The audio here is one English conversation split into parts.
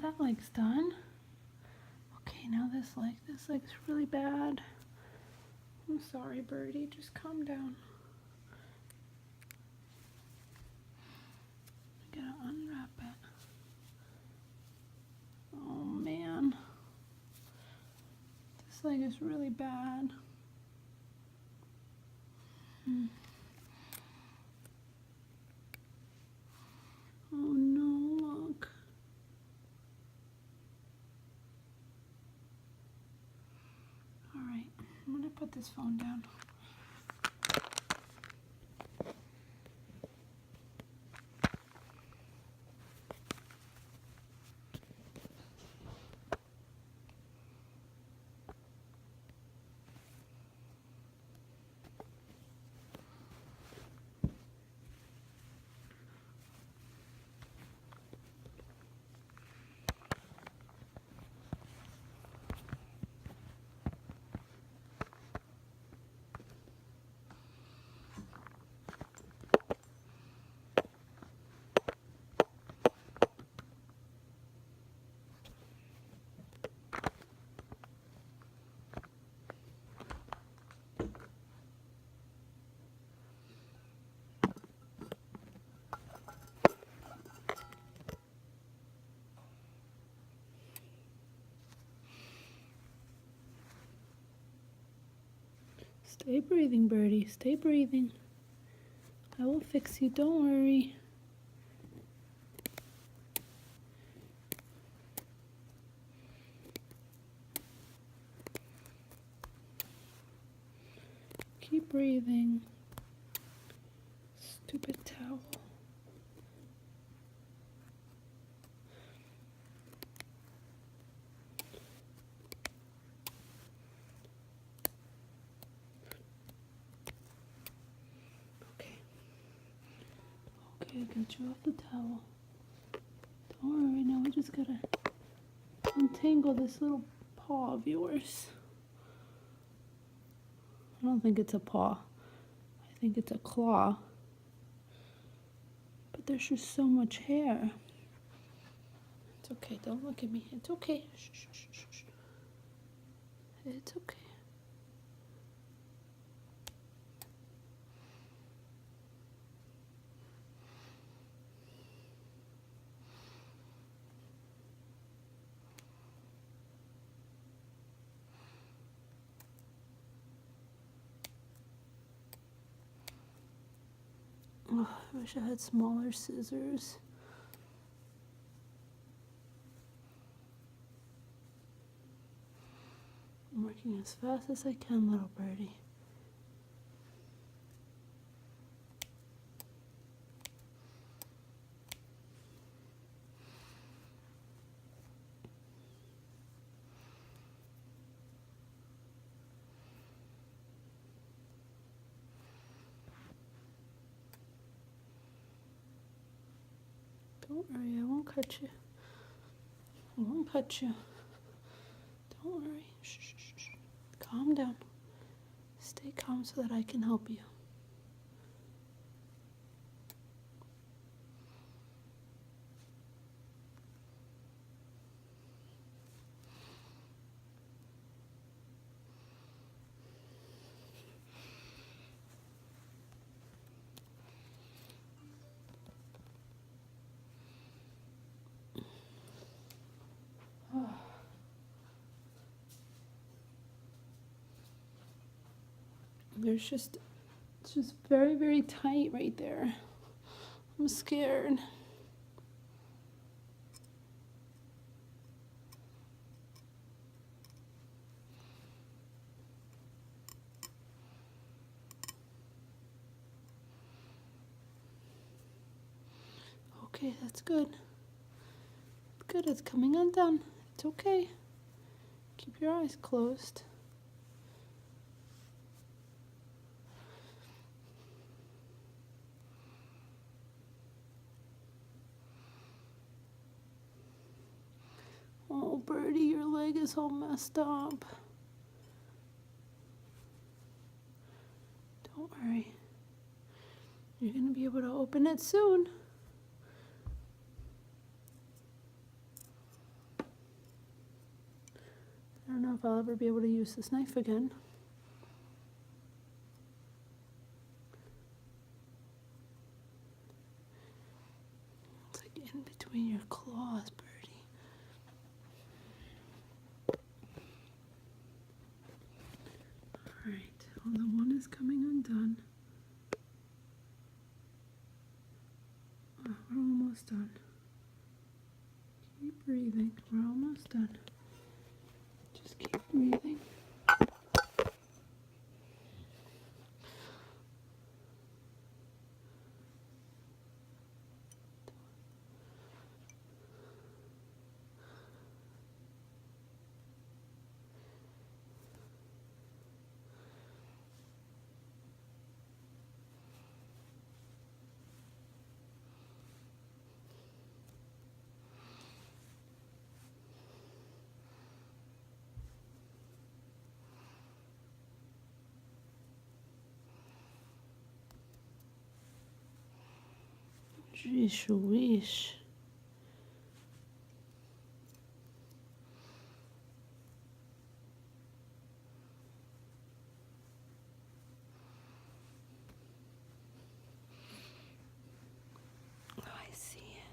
that leg's done. Okay, now this leg. This leg's really bad. I'm sorry, Birdie. Just calm down. I gotta unwrap it. Oh man. This leg is really bad. Oh no, look. Alright, I'm gonna put this phone down. Stay breathing, Birdie. Stay breathing. I will fix you. Don't worry. Keep breathing. Stupid towel. Okay, I got you off the towel. Don't worry, now we just gotta untangle this little paw of yours. I don't think it's a paw. I think it's a claw. But there's just so much hair. It's okay, don't look at me. It's okay. Shh, shh, shh, shh, shh. It's okay. Oh, I wish I had smaller scissors. I'm working as fast as I can, little birdie. Don't worry, I won't cut you. I won't cut you. Don't worry. Shh, shh, shh, shh. Calm down. Stay calm so that I can help you. It's just very, very tight right there. I'm scared. Okay, that's good. Good, it's coming undone. It's okay. Keep your eyes closed. Oh, Birdie, your leg is all messed up. Don't worry. You're going to be able to open it soon. if I'll ever be able to use this knife again. It's like in between your claws, Birdie. Alright, well, the one is coming undone. Oh, we're almost done. Keep breathing. We're almost done. Just keep breathing. Jeez Louise. Oh, I see it.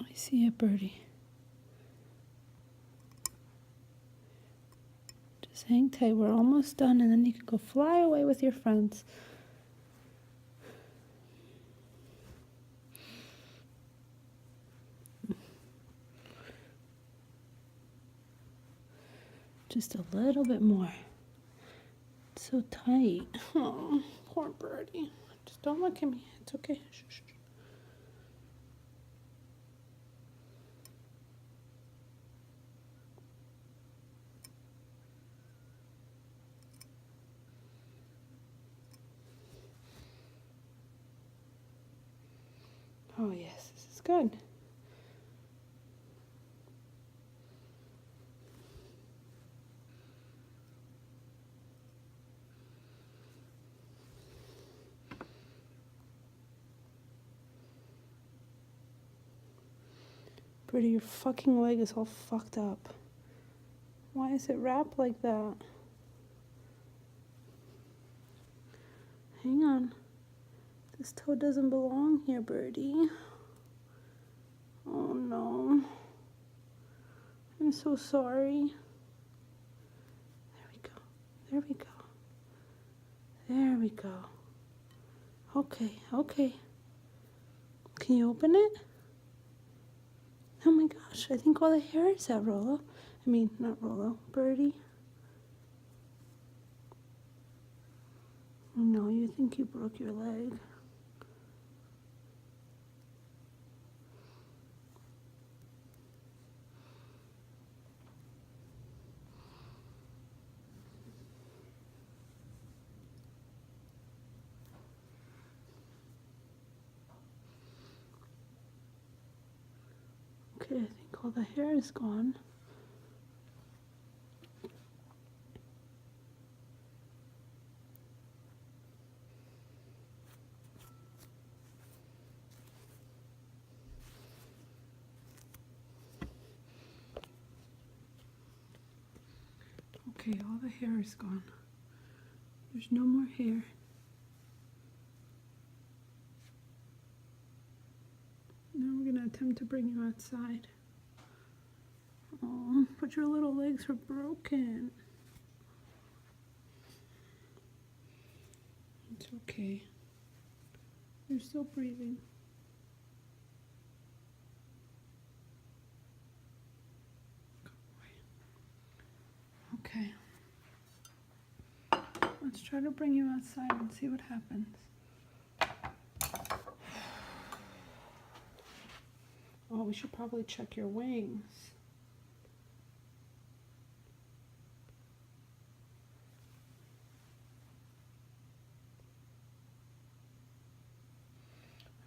I see it, Birdie. Just hang tight. We're almost done, and then you can go fly away with your friends. Just a little bit more. It's so tight. Oh, poor Birdie. Just don't look at me. It's okay. Shh, shh. Oh yes, this is good. Birdie, your fucking leg is all fucked up. Why is it wrapped like that? Hang on. This toe doesn't belong here, Birdie. Oh no. I'm so sorry. There we go. There we go. There we go. Okay, okay. Can you open it? Oh my gosh, I think all the hair is out, Rollo. I mean, not Rollo, Birdie. No, you think you broke your leg. Okay, I think all the hair is gone. Okay, all the hair is gone. There's no more hair. Now we're gonna attempt to bring you outside. Oh, but your little legs are broken. It's okay. You're still breathing. Okay. Let's try to bring you outside and see what happens. Oh, we should probably check your wings.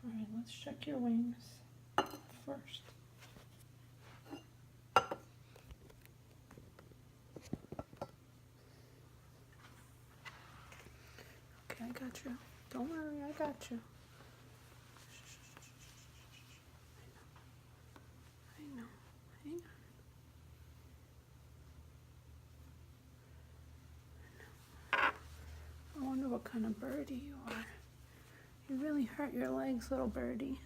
All right, let's check your wings first. you. Don't worry, I got you. I know. Hang on. I wonder what kind of birdie you are. You really hurt your legs, little birdie.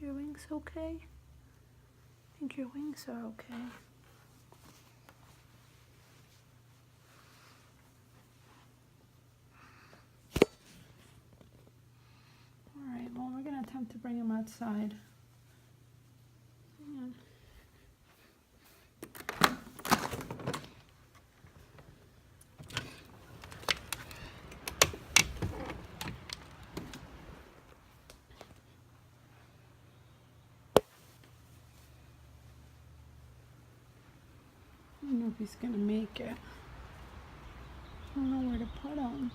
Your wings okay? I think your wings are okay. Alright, well, we're going to attempt to bring him outside. Hang on. I don't know if he's going to make it. I don't know where to put him.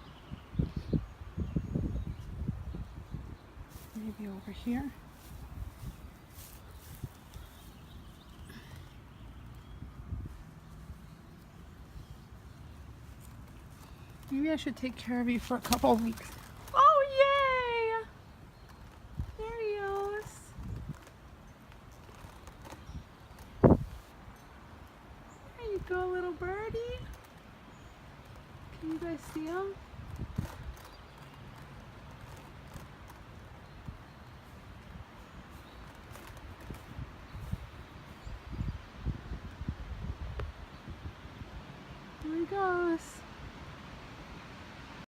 Maybe over here. Maybe I should take care of you for a couple of weeks.